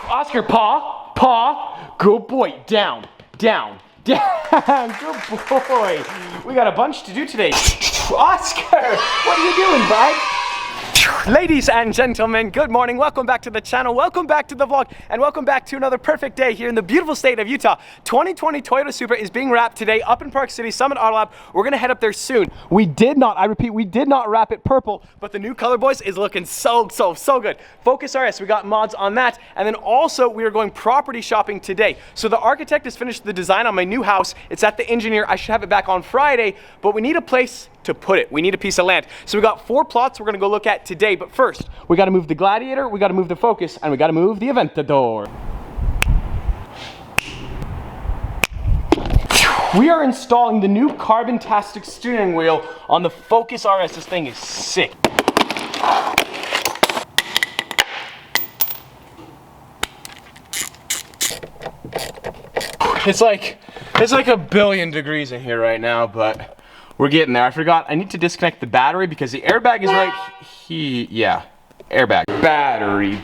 Oscar, paw. Good boy. Down. Good boy. We got a bunch to do today. Oscar, what are you doing, bud? Ladies and gentlemen, good morning. Welcome back to the channel. Welcome back to the vlog. And welcome back to another perfect day here in the beautiful state of Utah. 2020 Toyota Supra is being wrapped today up in Park City, Summit Auto Lab. We're going to head up there soon. We did not, I repeat, we did not wrap it purple, but the new color, boys, is looking so good. Focus RS, we got mods on that. And then also, we are going property shopping today. So the architect has finished the design on my new house. It's at the engineer. I should have it back on Friday, but we need a place to put it. We need a piece of land. So we got 4 plots we're gonna go look at today, but first, we gotta move the Gladiator, we gotta move the Focus, and we gotta move the Aventador. We are installing the new Carbontastic steering wheel on the Focus RS. This thing is sick. It's like a billion degrees in here right now, but we're getting there. I forgot, I need to disconnect the battery because the airbag is right here. Yeah, airbag. Battery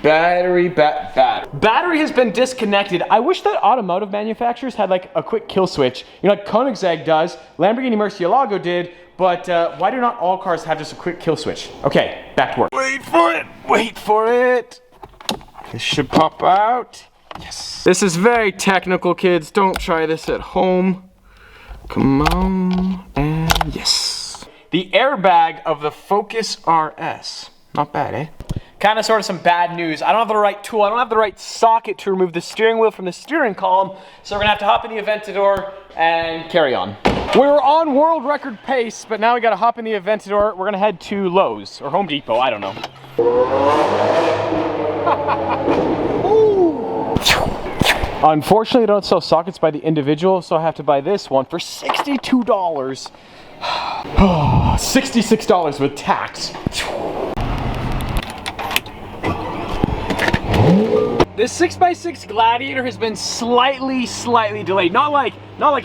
has been disconnected. I wish that automotive manufacturers had like a quick kill switch. You know, like Koenigsegg does, Lamborghini Murcielago did, but why do not all cars have just a quick kill switch? Okay, back to work. Wait for it. This should pop out. Yes. This is very technical, kids. Don't try this at home. Come on, and yes. The airbag of the Focus RS. Not bad, eh? Kind of sort of some bad news. I don't have the right tool. I don't have the right socket to remove the steering wheel from the steering column, so we're gonna have to hop in the Aventador and carry on. We're on world record pace, but now we gotta hop in the Aventador. We're gonna head to Lowe's or Home Depot, I don't know. Unfortunately, they don't sell sockets by the individual, so I have to buy this one for $62. $66 with tax. This 6x6 Gladiator has been slightly delayed. Not like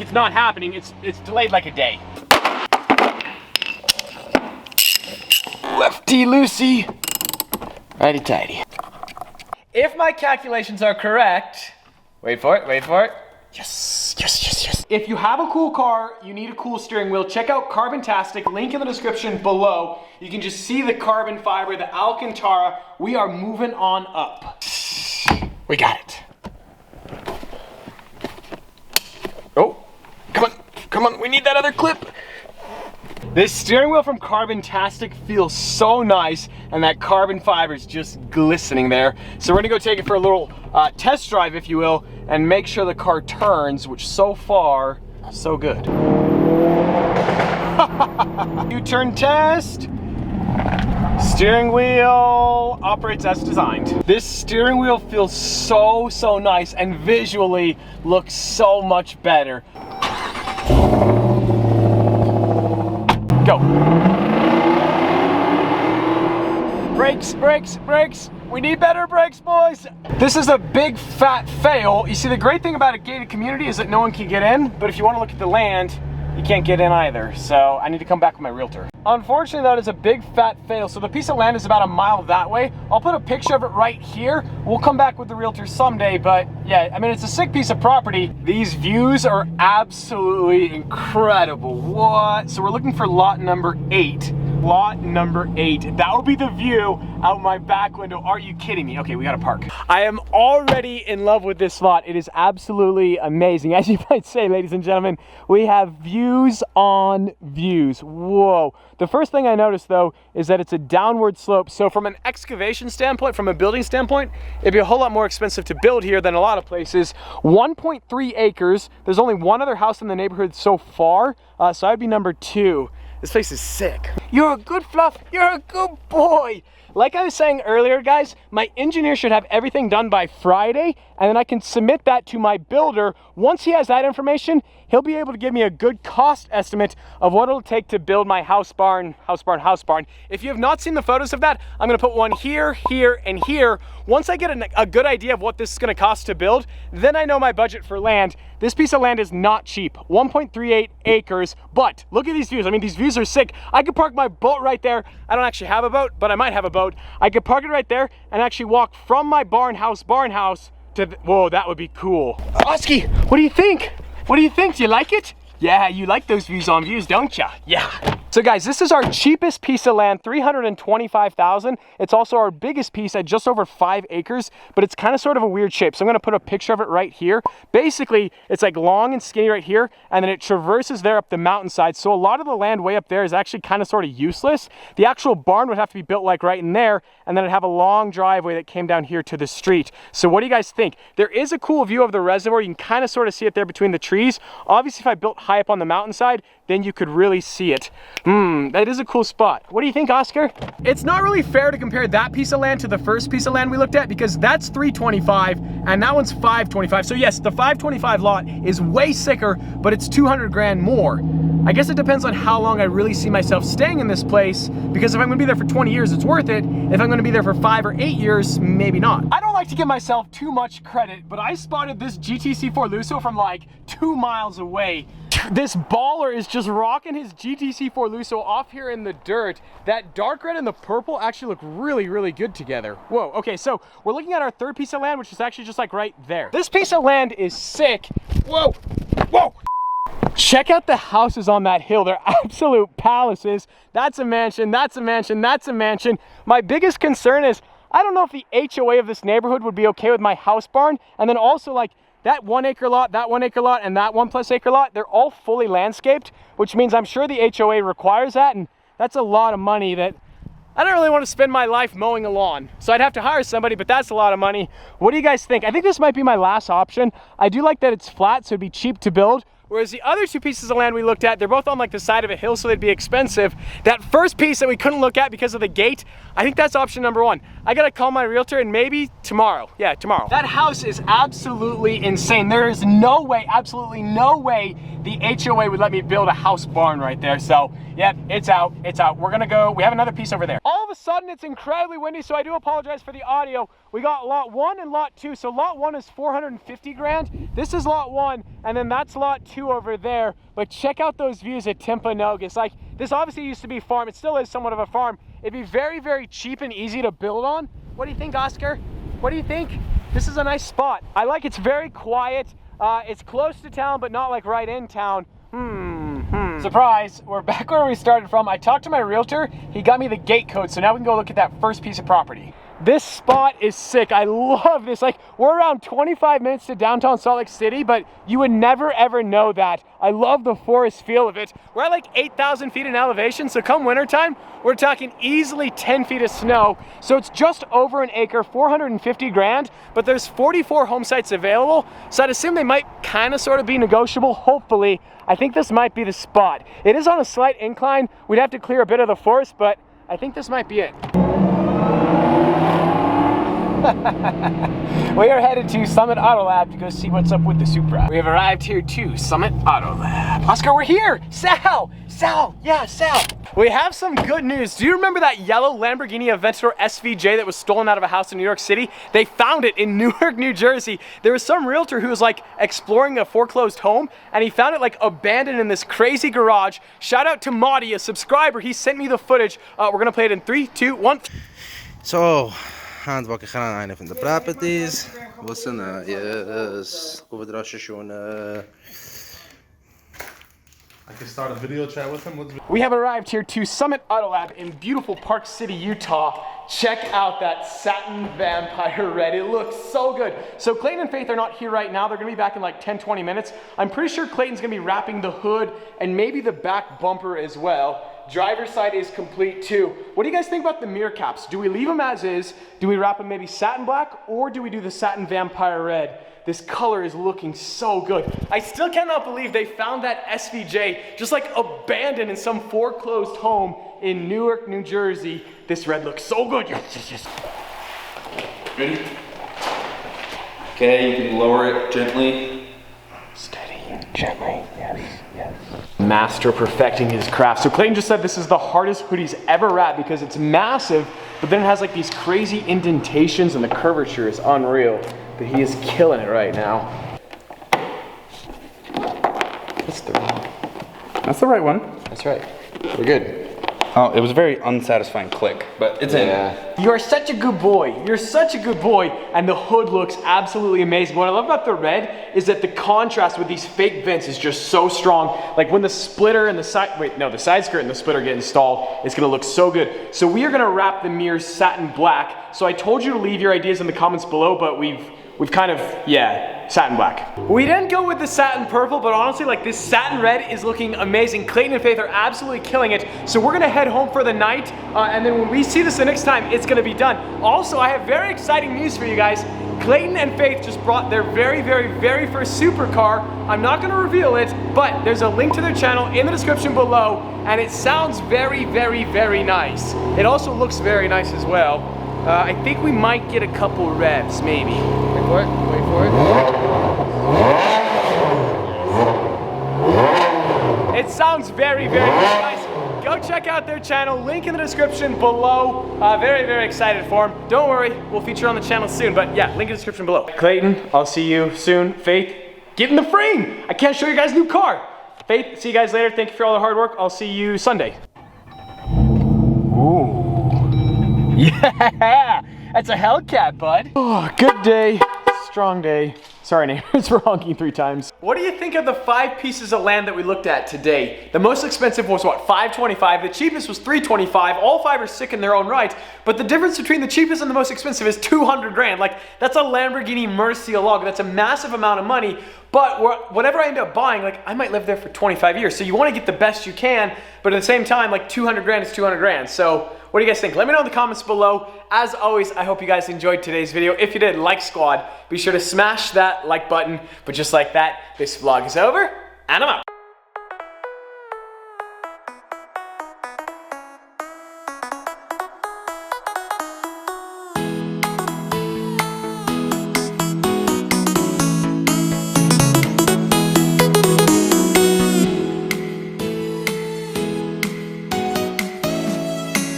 it's not happening. It's delayed like a day. Lefty loosey, righty tighty. If my calculations are correct. Wait for it. Yes. If you have a cool car, you need a cool steering wheel, check out Carbontastic, link in the description below. You can just see the carbon fiber, the Alcantara. We are moving on up. We got it. Oh, come on, we need that other clip. This steering wheel from Carbontastic feels so nice, and that carbon fiber is just glistening there. So we're gonna go take it for a little test drive, if you will, and make sure the car turns, which so far, so good. U-turn test. Steering wheel operates as designed. This steering wheel feels so nice and visually looks so much better. Go. Brakes. We need better brakes, boys. This is a big fat fail. You see, the great thing about a gated community is that no one can get in, but if you want to look at the land, you can't get in either. So I need to come back with my realtor. Unfortunately, that is a big fat fail. So the piece of land is about a mile that way. I'll put a picture of it right here. We'll come back with the realtor someday, but yeah, I mean, it's a sick piece of property. These views are absolutely incredible. What? So we're looking for lot number 8. Lot number 8. That will be the view out my back window. Are you kidding me? Okay, we gotta park. I am already in love with this lot. It is absolutely amazing. As you might say, ladies and gentlemen, we have views on views. Whoa. The first thing I noticed, though, is that it's a downward slope. So from an excavation standpoint, from a building standpoint, it'd be a whole lot more expensive to build here than a lot of places. 1.3 acres. There's only one other house in the neighborhood so far, so I'd be number 2. This place is sick. You're a good fluff. You're a good boy. Like I was saying earlier, guys, my engineer should have everything done by Friday, and then I can submit that to my builder. Once he has that information, he'll be able to give me a good cost estimate of what it'll take to build my house barn. If you have not seen the photos of that, I'm gonna put one here, and here. once I get a good idea of what this is gonna cost to build, then I know my budget for land. This piece of land is not cheap, 1.38 acres, but look at these views. I mean, these views are sick. I could park my boat right there. I don't actually have a boat, but I might have a boat. I could park it right there and actually walk from my barn house to whoa, that would be cool. Oski, what do you think? What do you think? Do you like it? Yeah, you like those views on views, don't ya? Yeah. So guys, this is our cheapest piece of land, $325,000. It's also our biggest piece at just over 5 acres, but it's kind of sort of a weird shape. So I'm gonna put a picture of it right here. Basically, it's like long and skinny right here, and then it traverses there up the mountainside. So a lot of the land way up there is actually kind of sort of useless. The actual barn would have to be built like right in there, and then it'd have a long driveway that came down here to the street. So what do you guys think? There is a cool view of the reservoir. You can kind of sort of see it there between the trees. Obviously, if I built high up on the mountainside, then you could really see it. That is a cool spot. What do you think, Oscar? It's not really fair to compare that piece of land to the first piece of land we looked at, because that's 325 and that one's 525. So yes, the 525 lot is way sicker, but it's 200 grand more. I guess it depends on how long I really see myself staying in this place, because if I'm gonna be there for 20 years, it's worth it. If I'm gonna be there for 5 or 8 years, maybe not. I don't like to give myself too much credit, but I spotted this GTC4 Lusso from like 2 miles away. This baller is just rocking his GTC4 Lusso off here in the dirt. That dark red and the purple actually look really, really good together. Whoa, okay, so we're looking at our third piece of land, which is actually just like right there. This piece of land is sick. Whoa, whoa. Check out the houses on that hill. They're absolute palaces. That's a mansion, that's a mansion, that's a mansion. My biggest concern is, I don't know if the HOA of this neighborhood would be okay with my house barn, and then also like, that 1 acre lot, that 1 acre lot, and that 1+ acre lot, they're all fully landscaped, which means I'm sure the HOA requires that, and that's a lot of money that I don't really want to spend my life mowing a lawn. So I'd have to hire somebody, but that's a lot of money. What do you guys think? I think this might be my last option. I do like that it's flat, so it'd be cheap to build. Whereas the other 2 pieces of land we looked at, they're both on like the side of a hill, so they'd be expensive. That first piece that we couldn't look at because of the gate, I think that's option number 1. I gotta call my realtor and maybe tomorrow. Yeah, tomorrow. That house is absolutely insane. There is no way, absolutely no way the HOA would let me build a house barn right there. So yeah, it's out, it's out. We're gonna go, we have another piece over there. All of a sudden it's incredibly windy, so I do apologize for the audio. We got lot 1 and lot 2. So lot 1 is 450 grand. This is lot 1, and then that's lot 2 over there. But check out those views at Timpanogos. Like, this obviously used to be a farm. It still is somewhat of a farm. It'd be very, very cheap and easy to build on. What do you think, Oscar? What do you think? This is a nice spot. I like it's very quiet. It's close to town, but not like right in town. Surprise, we're back where we started from. I talked to my realtor. He got me the gate code, so now we can go look at that first piece of property. This spot is sick. I love this. Like, we're around 25 minutes to downtown Salt Lake City, but you would never ever know that. I love the forest feel of it. We're at like 8,000 feet in elevation, so come wintertime, we're talking easily 10 feet of snow. So it's just over an acre, 450 grand, but there's 44 home sites available. So I'd assume they might kind of sort of be negotiable, hopefully. I think this might be the spot. It is on a slight incline. We'd have to clear a bit of the forest, but I think this might be it. We are headed to Summit Auto Lab to go see what's up with the Supra. We have arrived here to Summit Auto Lab. Oscar, we're here! Sal! Yeah, Sal! We have some good news. Do you remember that yellow Lamborghini Aventador SVJ that was stolen out of a house in New York City? They found it in Newark, New Jersey. There was some realtor who was like exploring a foreclosed home, and he found it like abandoned in this crazy garage. Shout out to Marty, a subscriber. He sent me the footage. We're gonna play it in 3, 2, 1. So, handbak gaan aan eine van de properties. Wat zijn yes. Hoe we drasje schon. I can start a video chat with him. We have arrived here to Summit Auto Lab in beautiful Park City, Utah. Check out that satin vampire red. It looks so good. So Clayton and Faith are not here right now. They're gonna be back in like 10-20 minutes. I'm pretty sure Clayton's gonna be wrapping the hood and maybe the back bumper as well. Driver's side is complete too. What do you guys think about the mirror caps? Do we leave them as is? Do we wrap them maybe satin black, or do we do the satin vampire red? This color is looking so good. I still cannot believe they found that SVJ just like abandoned in some foreclosed home in Newark, New Jersey. This red looks so good. Yes. Ready? Okay, you can lower it gently. Steady and gently, yes. Master perfecting his craft. So Clayton just said this is the hardest hoodie he's ever wrapped because it's massive, but then it has like these crazy indentations and the curvature is unreal. But he is killing it right now. That's the right one. That's the right one. That's right. We're good. Oh, it was a very unsatisfying click, but it's in. You are such a good boy. You're such a good boy. And the hood looks absolutely amazing. What I love about the red is that the contrast with these fake vents is just so strong. Like when the splitter and the side, the side skirt and the splitter get installed, it's gonna look so good. So we are gonna wrap the mirrors satin black. So I told you to leave your ideas in the comments below, but we've kind of, satin black. We didn't go with the satin purple, but honestly, like this satin red is looking amazing. Clayton and Faith are absolutely killing it. So we're gonna head home for the night, and then when we see this the next time, it's gonna be done. Also, I have very exciting news for you guys. Clayton and Faith just brought their very, very, very first Supra car. I'm not gonna reveal it, but there's a link to their channel in the description below, and it sounds very, very, very nice. It also looks very nice as well. I think we might get a couple revs, maybe. Wait for it, wait for it. It sounds very, very nice. Go check out their channel, link in the description below. Very, very excited for them. Don't worry, we'll feature on the channel soon, but yeah, link in the description below. Clayton, I'll see you soon. Faith, get in the frame. I can't show you guys' new car. Faith, see you guys later. Thank you for all the hard work. I'll see you Sunday. Ooh. Yeah, that's a Hellcat, bud. Oh, good day, strong day. Sorry, neighbors, for honking 3 times. What do you think of the 5 pieces of land that we looked at today? The most expensive was what, $525? The cheapest was $325. All 5 are sick in their own right, but the difference between the cheapest and the most expensive is 200 grand. Like, that's a Lamborghini Murcielago. That's a massive amount of money, but whatever I end up buying, like, I might live there for 25 years. So you want to get the best you can, but at the same time, like, 200 grand is 200 grand. So what do you guys think? Let me know in the comments below. As always, I hope you guys enjoyed today's video. If you did, like squad, be sure to smash that like button. But just like that, this vlog is over, and I'm out.